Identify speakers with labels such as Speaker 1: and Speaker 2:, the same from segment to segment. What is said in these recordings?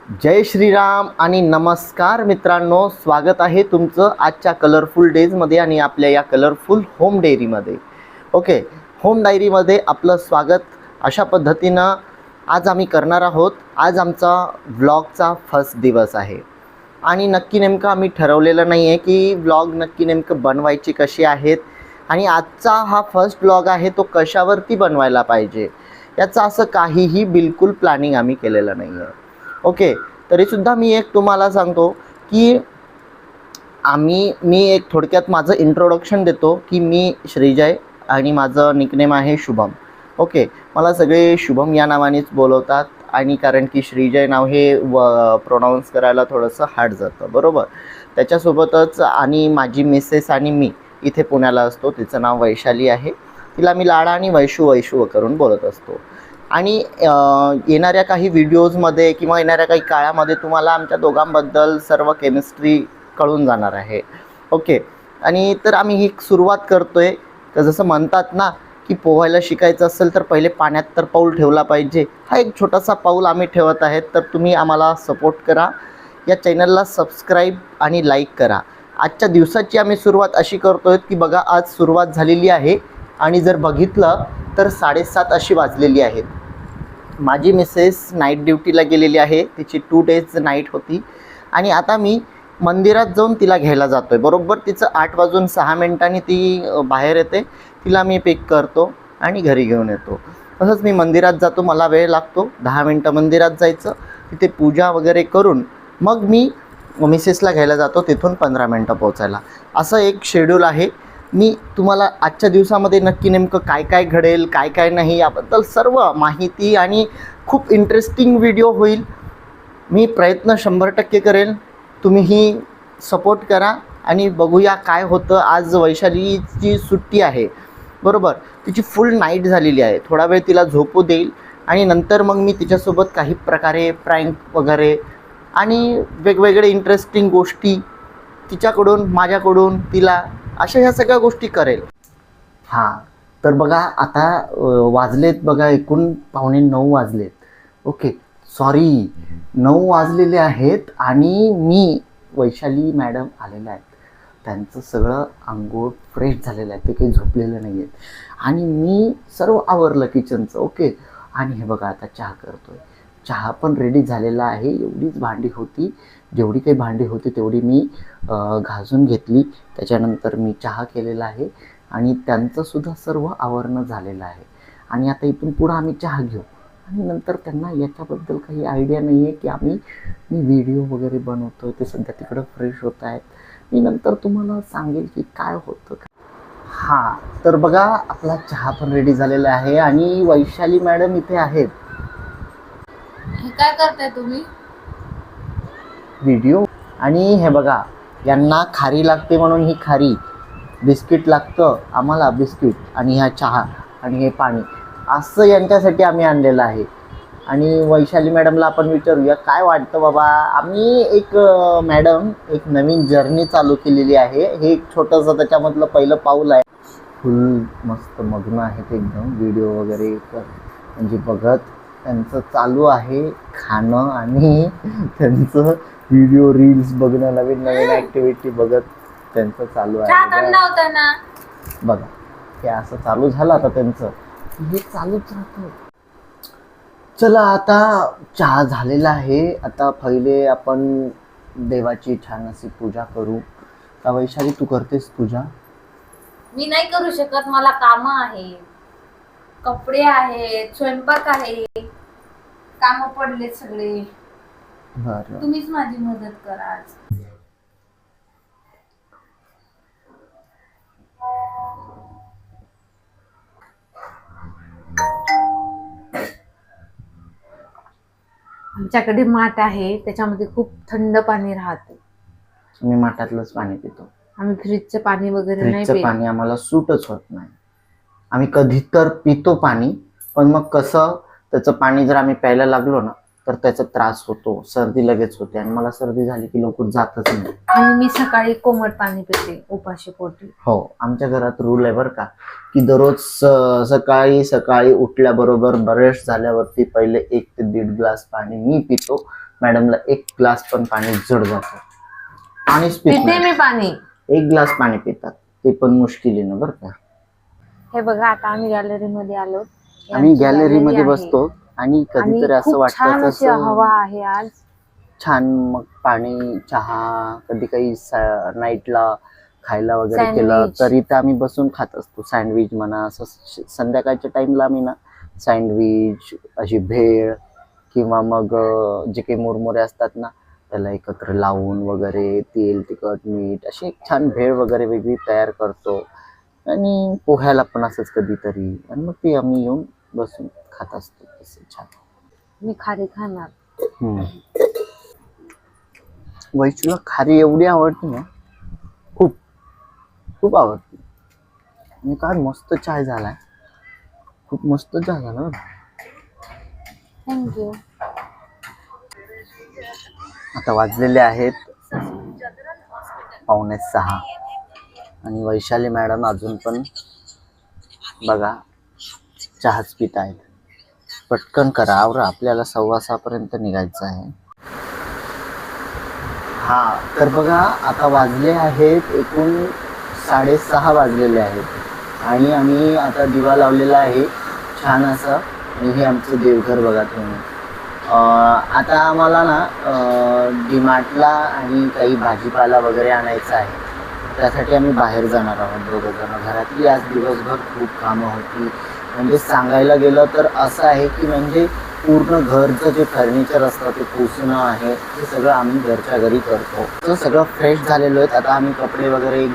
Speaker 1: जय श्रीराम आणि नमस्कार मित्रांनो, स्वागत आहे तुमचं आजच्या कलरफुल डेजमध्ये आणि आपल्या या कलरफुल होम डायरीमध्ये. ओके, होम डायरीमध्ये आपलं स्वागत. अशा पद्धतीनं आज आम्ही करणार आहोत. आज आमचा व्लॉगचा फर्स्ट दिवस आहे आणि नक्की नेमकं आम्ही ठरवलेलं नाही आहे की व्लॉग नक्की नेमकं बनवायचे कसे आहेत आणि आजचा हा फर्स्ट व्लॉग आहे तो कशावरती बनवायला पाहिजे याचं असं काहीही बिलकुल प्लॅनिंग आम्ही केलेलं नाही आहे. ओके, तरीसुद्धा मी एक तुम्हाला सांगतो की मी एक थोडक्यात माझं इंट्रोडक्शन देतो की मी श्रीजय आणि माझं निकनेम आहे शुभम. ओके, मला सगळे शुभम या नावानेच बोलवतात आणि कारण की श्रीजय नाव हे प्रोनाऊन्स करायला थोडंसं हार्ड जातं, बरोबर. त्याच्यासोबतच आणि माझी मिसेस आणि मी इथे पुण्याला असतो. तिचं नाव वैशाली आहे. तिला मी लाडा आणि वैशू करून बोलत असतो. आणि येणाऱ्या काही व्हिडिओजमध्ये किंवा येणाऱ्या काही काळामध्ये तुम्हाला आमच्या दोघांबद्दल सर्व केमिस्ट्री कळून जाणार आहे. ओके, आणि तर आम्ही ही सुरुवात करतो आहे. तर जसं म्हणतात ना की पोहायला शिकायचं असेल तर पहिले पाण्यात तर पाऊल ठेवला पाहिजे. हा एक छोटासा पाऊल आम्ही ठेवत आहेत. तर तुम्ही आम्हाला सपोर्ट करा, या चॅनलला सबस्क्राईब आणि लाईक करा. आजच्या दिवसाची आम्ही सुरुवात अशी करतो आहे की बघा, आज सुरुवात झालेली आहे आणि जर बघितलं तर 7:30 अशी वाजलेली आहेत. माझी मिसेस नाईट ड्युटीला गेलेली आहे. तिची 2 डेज नाईट होती आणि आता मी मंदिरात जाऊन तिला घ्यायला जातो आहे. बरोबर तिचं 8:06 ती बाहेर येते. तिला मी पिक करतो आणि घरी घेऊन येतो. तसंच मी मंदिरात जातो. मला वेळ लागतो 10 मिनटं मंदिरात जायचं. तिथे पूजा वगैरे करून मग मी मिसेसला घ्यायला जातो. तिथून 15 मिनटं पोहोचायला. असं एक शेड्यूल आहे. मी तुम्हाला आजच्या दिवसामध्ये नक्की नेमकं काय काय घडेल, काय काय नाही याबद्दल सर्व माहिती आणि खूप इंटरेस्टिंग व्हिडिओ होईल. मी प्रयत्न 100% करेल. तुम्हीही सपोर्ट करा आणि बघूया काय होतं. आज वैशालीची सुट्टी आहे, बरोबर. तिची फुल नाईट झालेली आहे. थोडा वेळ तिला झोपू देईल आणि नंतर मग मी तिच्यासोबत काही प्रकारे प्रँक वगैरे आणि वेगवेगळे इंटरेस्टिंग गोष्टी तिच्याकडून माझ्याकडून तिला अशा ह्या सगळ्या गोष्टी करेल. हां, तर बघा आता वाजलेत बघा, एकूण 8:45 वाजलेत. ओके, सॉरी 9 वाजलेले आहेत आणि वैशाली मॅडम आलेल्या आहेत. त्यांचं सगळं अंघोळ फ्रेश झालेलं आहे. ते काही झोपलेलं नाही आहेत आणि मी सर्व आवरलं किचनचं. ओके, आणि हे बघा आता चहा करतो आहे. चहा पण रेडी झालेला आहे. एवढीच भांडी होती, जेवढी काही भांडी होती तेवढी मी घासून घेतली. त्याच्यानंतर मी चहा केलेला आहे आणि त्यांचंसुद्धा सर्व आवरणं झालेलं आहे. आणि आता इथून पुढं आम्ही चहा घेऊ आणि नंतर त्यांना याच्याबद्दल काही आयडिया नाही आहे की मी व्हिडिओ वगैरे बनवतो. ते सध्या तिकडं फ्रेश होत आहेत. मी नंतर तुम्हाला सांगेल की काय होतं. हां, तर बघा आपला चहा पण रेडी झालेला आहे आणि वैशाली मॅडम इथे आहेत.
Speaker 2: काय करताय तुम्ही?
Speaker 1: व्हिडिओ. आणि हे बघा, यांना खारी लागते म्हणून ही खारी, बिस्किट लागतं आम्हाला बिस्किट, आणि ह्या चहा आणि हे पाणी असं यांच्यासाठी आम्ही आणलेलं आहे. आणि वैशाली मॅडमला आपण विचारूया काय वाटतं बाबा. आम्ही मॅडम एक नवीन जर्नी चालू केलेली आहे. हे एक छोटंसं त्याच्यामधलं पहिलं पाऊल आहे. फुल मस्त मग्न आहेत एकदम व्हिडिओ वगैरे म्हणजे बघत. त्यांचं चालू आहे खाणं आणि त्यांचं व्हिडिओ रील्स बघणं, नवीन नवीन ॲक्टिव्हिटी बघत त्यांचं चालू आहे. बघा, हे असं चालू झालं आता त्यांचं, हे चालूच राहतं. चला आता चहा झालेला आहे. आता पहिले आपण देवाची छान अशी पूजा करू. का वैशाली तू करतेस पूजा?
Speaker 2: मी नाही करू शकत, मला काम आहे, कपडे आहेत, स्वयंपाक आहे, काम पडले सगळे.
Speaker 1: बरं,
Speaker 2: तुम्हीच माझी मदत करा आज. आमच्याकडे माठ आहे, त्याच्यामध्ये खूप थंड पाणी राहते.
Speaker 1: मी माठातलंच पाणी पितो.
Speaker 2: आम्ही फ्रीजचं पाणी वगैरे नाही
Speaker 1: फ्रीजचं
Speaker 2: पित.
Speaker 1: पाणी आम्हाला सूटच होत नाही. आम्ही कधी तर पितो पाणी, पण मग कसं त्याचं पाणी जर आम्ही प्यायला लागलो ना तर त्याचा त्रास होतो, सर्दी लगेच होते आणि मला सर्दी झाली की लवकर जातच नाही.
Speaker 2: आणि मी सकाळी कोमट पाणी पिते उपाशी पोटी.
Speaker 1: हो, आमच्या घरात रूल आहे बरं का, की दररोज सकाळी उठल्याबरोबर ब्रश झाल्यावरती पहिले 1 ते 1.5 ग्लास पाणी मी पितो. मॅडमला एक ग्लास पण पाणी जड जातं. पाणीच पित
Speaker 2: पिते
Speaker 1: नाही.
Speaker 2: मी पाणी.
Speaker 1: एक ग्लास पाणी पितात ते पण मुश्किलीनं बरं का.
Speaker 2: हे बघा आता आम्ही गॅलरी मध्ये आलो.
Speaker 1: आम्ही गॅलरी मध्ये बसतो आणि कधीतरी असं
Speaker 2: छान
Speaker 1: वाटतं
Speaker 2: अशी हवा आहे आज.
Speaker 1: छान, मग पाणी, चहा, कधी काही नाईटला खायला वगैरे केलं
Speaker 2: सँडविच.
Speaker 1: तर इथं आम्ही बसून खात असतो. सँडविच म्हणा, असं संध्याकाळच्या टाइमला आम्ही ना सँडविच, अशी भेळ किंवा मग जे काही मुरमुरे असतात ना त्याला एकत्र लावून वगैरे तेल, तिखट, मीठ अशी एक छान भेळ वगैरे वेगळी तयार करतो. आणि पोह्याला पण असंच कधीतरी, आणि मग ते आम्ही येऊन बसून खात असतो तसं छान.
Speaker 2: मी खारी खाणार.
Speaker 1: वैशूला खारी एवढी आवडते ना, खूप खूप आवडते. आणि काय मस्त चाय झालाय, खूप मस्त चहा झाला बरं.
Speaker 2: थँक्यू.
Speaker 1: आता वाजलेले आहेत 5:45 आणि वैशाली मॅडम अजून पण बघा चहाच पित आहेत. पटकन करा, आवरा, आपल्याला 6:15पर्यंत निघायचं आहे. हा तर बघा आता वाजले आहेत एकूण 6:30 वाजलेले आहेत आणि आम्ही आता दिवा लावलेला आहे छान असा. आणि हे आमचं देवघर बघा तुम्ही. आता आम्हाला ना डीमार्टला आणि काही भाजीपाला वगैरे आणायचा आहे. त्यासाठी आम्ही बाहेर जाणार आहोत दोघं जण. घरातली आज दिवसभर खूप कामं होती. म्हणजे सांगायला गेलं तर असं आहे की म्हणजे पूर्ण घरचं जे फर्निचर असतं ते पुसणं आहे, हे सगळं आम्ही घरच्या घरी करतो. तर सगळं फ्रेश झालेलो आहे. आता आम्ही कपडे वगैरे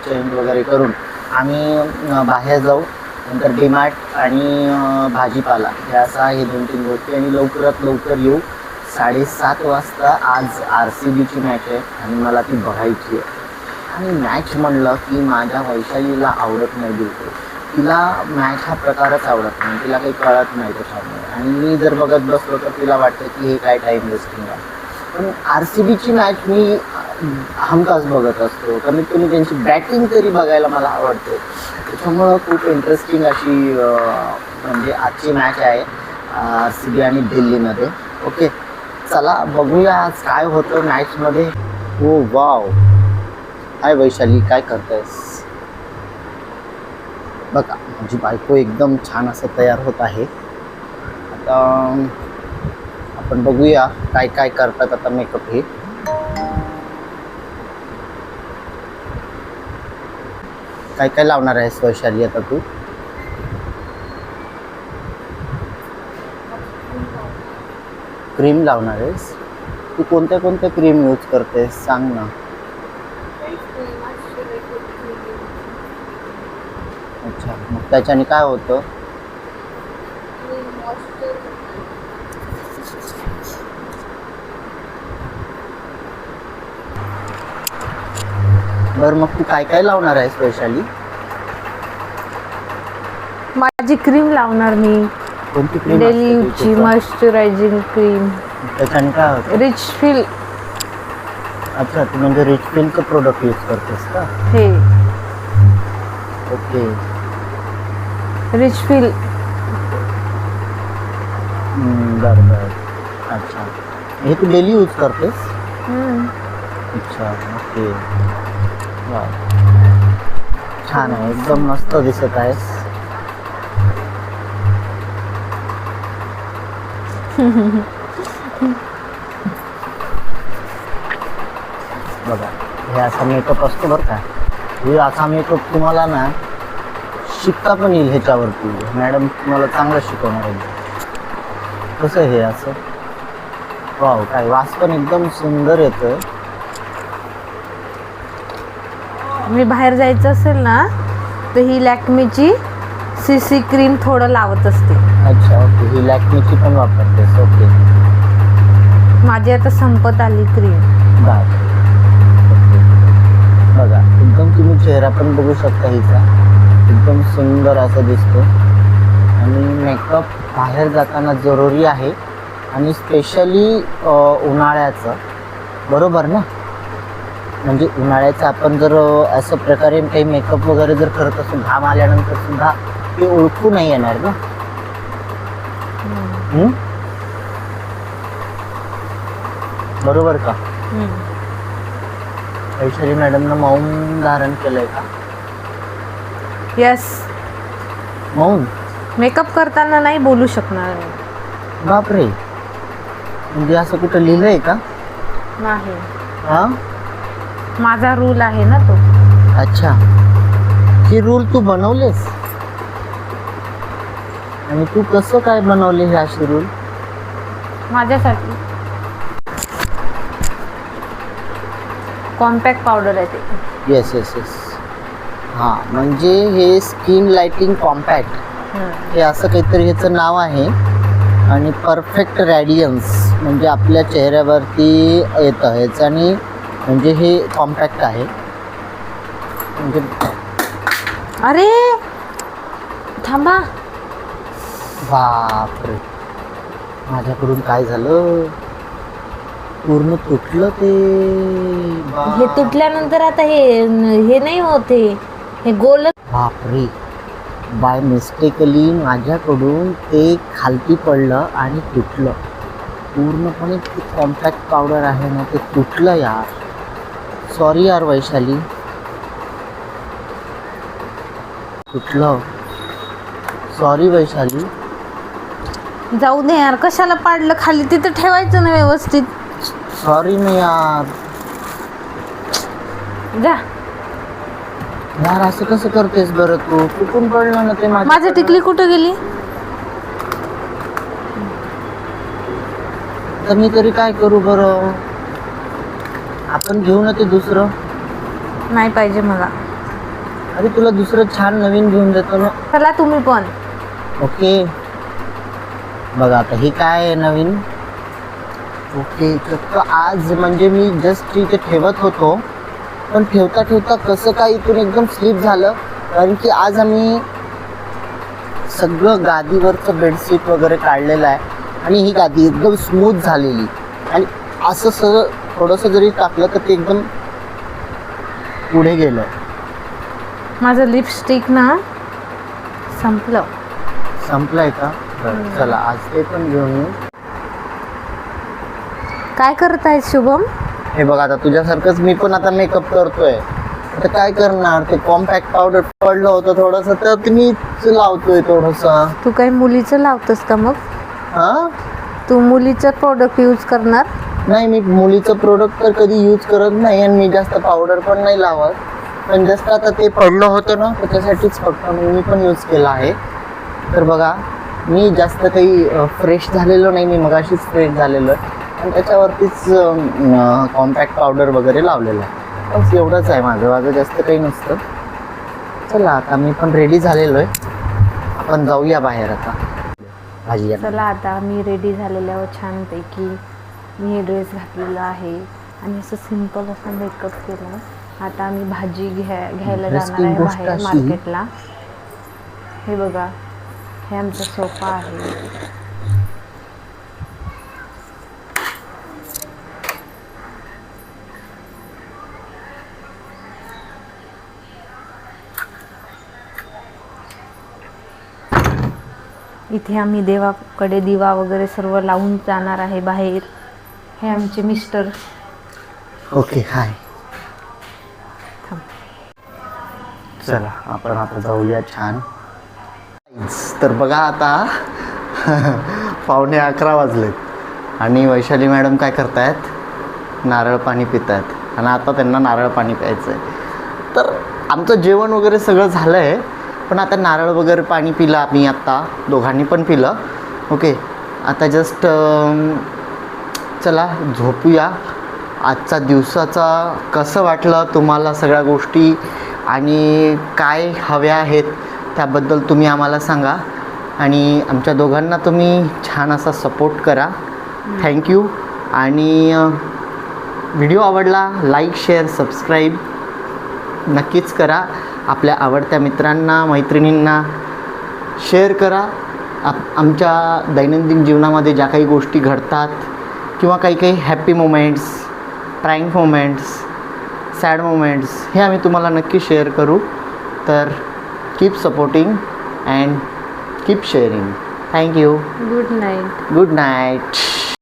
Speaker 1: चेंज वगैरे करून आम्ही बाहेर जाऊ. नंतर डीमार्ट आणि भाजीपाला हे असं आहे 2-3 गोष्टी, आणि लवकरात लवकर येऊ. 7:30 वाजता आज RCBची मॅच आहे आणि मला ती बघायची आहे. आणि मॅच म्हणलं की माझ्या वैशालीला आवडत नाही बिलकुल. तिला मॅच हा प्रकारच आवडत नाही, तिला काही कळत नाही त्याच्यामुळे. आणि मी जर बघत बसलो तर तिला वाटतं की हे काय टाईम वेस्टिंग आहे. पण RCBची मॅच मी हमखास बघत असतो. कमीत कमी त्यांची बॅटिंग तरी बघायला मला आवडते. त्याच्यामुळं खूप इंटरेस्टिंग अशी म्हणजे आजची मॅच आहे RCB आणि दिल्लीमध्ये. ओके, चला बघूया आज काय होतं मॅचमध्ये. हो वाव, हाय वैशाली, काय करतेस? बघा माझी बायको एकदम छान असं तयार होत आहे. आता आपण बघूया काय काय करतात आता मेकअप हे. काय काय लावणार आहेस वैशाली आता तू? क्रीम लावणार आहेस? तू कोणत्या कोणत्या क्रीम यूज करतेस सांग ना. अच्छा, मग त्याच्याने काय होतं? बरं मग तू काय काय लावणार आहेस वैशाली?
Speaker 2: माझी क्रीम लावणार मी.
Speaker 1: कोणती क्रीम?
Speaker 2: डेली यूजची मॉइश्चरायझिंग क्रीम.
Speaker 1: त्याच्याने काय होतं?
Speaker 2: Rich feel.
Speaker 1: अच्छा, तू म्हणजे रिच फीलचं प्रोडक्ट यूज करतेस का?
Speaker 2: हे
Speaker 1: ओके.
Speaker 2: Rich feel.
Speaker 1: बरं बरं. अच्छा, हे तू डेली यूज करतेस? अच्छा, ओके. वा, छान आहे, एकदम मस्त दिसत आहेस. बघा हे असा मेकअप असतो बरं का. हे असा मेकअप तुम्हाला ना शिकता पण येईल ह्याच्यावरती. मॅडम तुम्हाला चांगलं शिकवणार आहे. कसं हे असं वाव, काय वास पण एकदम सुंदर येतोय.
Speaker 2: मी बाहेर जायचं असेल ना तर ही लॅक्मीची CC क्रीम थोडं लावत असते.
Speaker 1: अच्छा, ओके. ही लॅक्मीची पण वापरतेस? ओके.
Speaker 2: माझी आता संपत आली क्रीम.
Speaker 1: बाय. ओके, बघा एकदम तुम्ही चेहरा पण बघू शकता हिचा, एकदम सुंदर असा दिसतो. आणि मेकअप बाहेर जाताना जरुरी आहे, आणि स्पेशली उन्हाळ्याचं, बरोबर ना. म्हणजे उन्हाळ्याचं आपण जर असं प्रकारे काही मेकअप वगैरे जर करत असू, घाम आल्यानंतर सुद्धा ते ओळखू नाही येणार ना. बरोबर का? वैशाली मॅडमनं मौन धारण केलंय का?
Speaker 3: यस.
Speaker 1: मौन?
Speaker 3: मेकअप करताना नाही बोलू शकणार मी.
Speaker 1: बापरे, म्हणजे असं कुठं लिहिलंय का?
Speaker 3: नाही,
Speaker 1: हा,
Speaker 3: माझा रूल आहे ना तो.
Speaker 1: अच्छा. ही रूल तू बनवलेस? आणि तू कसं काय बनवले हे अशी रूल?
Speaker 3: माझ्यासाठी कॉम्पॅक्ट पावडर आहे ते.
Speaker 1: Yes yes yes. हां, म्हणजे हे स्किन लाइटिंग कॉम्पॅक्ट हे असं काहीतरी ह्याचं नाव आहे. आणि परफेक्ट रॅडियन्स म्हणजे आपल्या चेहऱ्यावरती येतं ह्याचं. आणि म्हणजे हे कॉम्पॅक्ट आहे म्हणजे.
Speaker 3: अरे थांबा.
Speaker 1: बापरे, माझ्याकडून काय झालं? पूर्ण तुटलं ते.
Speaker 3: हे तुटल्यानंतर आता हे नाही होते, हे गोल.
Speaker 1: बापरे, बाय मिस्टेकली माझ्याकडून ते खालती पडलं आणि तुटलं पूर्णपणे. ते कॉम्पॅक्ट पावडर आहे ना, ते तुटलं यार. सॉरी यार वैशाली, तुटलं. सॉरी वैशाली.
Speaker 3: जाऊ दे यार, कशाला पाडलं खाली? तिथं ठेवायचं ना व्यवस्थित.
Speaker 1: सॉरी ना यार.
Speaker 3: जा.
Speaker 1: यार असं कसं करतेस बरं तू? कुठून पडलं ना ते
Speaker 3: माझी टिकली कुठं गेली?
Speaker 1: तर मी तरी काय करू बरं? आपण घेऊ ना ते दुसरं.
Speaker 3: नाही पाहिजे मला.
Speaker 1: अरे तुला दुसरं छान नवीन घेऊन देतो ना.
Speaker 3: चला तुम्ही पण.
Speaker 1: ओके, बघा आता हे काय आहे नवीन. ओके, तर आज म्हणजे मी जस्ट इथे ठेवत होतो, पण ठेवता ठेवता कसं काय इथून एकदम स्लिप झालं. कारण की आज आम्ही सगळं गादीवरचं बेडशीट वगैरे काढलेलं आहे आणि ही गादी एकदम स्मूथ झालेली. आणि असं सगळं थोडंसं जरी टाकलं तर ते एकदम पुढे गेलं.
Speaker 3: माझं लिपस्टिक ना संपलं.
Speaker 1: संपलंय का? चला आज ते पण घेऊन येऊ.
Speaker 3: काय करत आहे शुभम?
Speaker 1: हे बघ, आता तुझ्यासारखंच मी पण आता मेकअप करतोय. आता काय करणार, ते कॉम्पॅक्ट पावडर पडलं होतं थोडंसं, तर मीच लावतोय थोडंसं.
Speaker 3: तू काही मुलीचं लावतोस का मग?
Speaker 1: हां,
Speaker 3: तू मुलीचं प्रोडक्ट यूज करणार?
Speaker 1: नाही, मी मुलीचं प्रोडक्ट तर कधी यूज करत नाही आणि मी जास्त पावडर पण नाही लावत. पण जस्ट आता ते पडलं होतं ना, त्याच्यासाठीच फक्त मी पण यूज केला आहे. तर बघा, मी जास्त काही फ्रेश झालेलो नाही, मी मगाशीच फ्रेश झालेलो आहे आणि त्याच्यावरतीच कॉम्पॅक्ट पावडर वगैरे लावलेलं आहे. बस एवढंच आहे माझं जास्त काही नसतं. चला आता मी पण रेडी झालेलो आहे, आपण जाऊया बाहेर आता भाजी.
Speaker 3: चला आता मी रेडी झालेल्यावर छानपैकी मी हे ड्रेस घातलेला आहे आणि असं सिंपल असा मेकअप केला. आता आम्ही भाजी घ्यायला जाणार आहे बाहेर मार्केटला. हे बघा, हे आमचा सोफा आहे. इथे आम्ही देवाकडे दिवा वगैरे सर्व लावून जाणार आहे बाहेर. हे आमचे मिस्टर.
Speaker 1: ओके, हाय. चला आपण आता जाऊया छान. तर बघा आता 11:15 वाजलेत आणि वैशाली मॅडम काय करतायत? नारळ पाणी पित आहेत आणि आता त्यांना नारळ पाणी प्यायचं आहे. तर आमचं जेवण वगैरे सगळं झालं आहे, पण आता नारळ वगैरे पाणी पिलं आम्ही आत्ता, दोघांनी पण पिलं. ओके, आता जस्ट चला झोपूया. आजचा दिवसाचा कसं वाटलं तुम्हाला सगळ्या गोष्टी आणि काय हव्या आहेत त्याबद्दल तुम्ही आम्हाला सांगा. आणि आमच्या दोघांना तुम्ही छान असा सपोर्ट करा. थँक्यू. आणि व्हिडिओ आवडला लाईक शेअर सबस्क्राईब नक्कीच करा. आपल्या आवडत्या मित्रांना मैत्रिणींना शेअर करा. आमच्या दैनंदिन जीवनामध्ये ज्या काही गोष्टी घडतात किंवा काही happy moments, prank moments, sad moments हे आम्ही तुम्हाला नक्की शेअर करू. तर keep supporting and keep sharing. Thank you.
Speaker 3: Good night.
Speaker 1: Good night.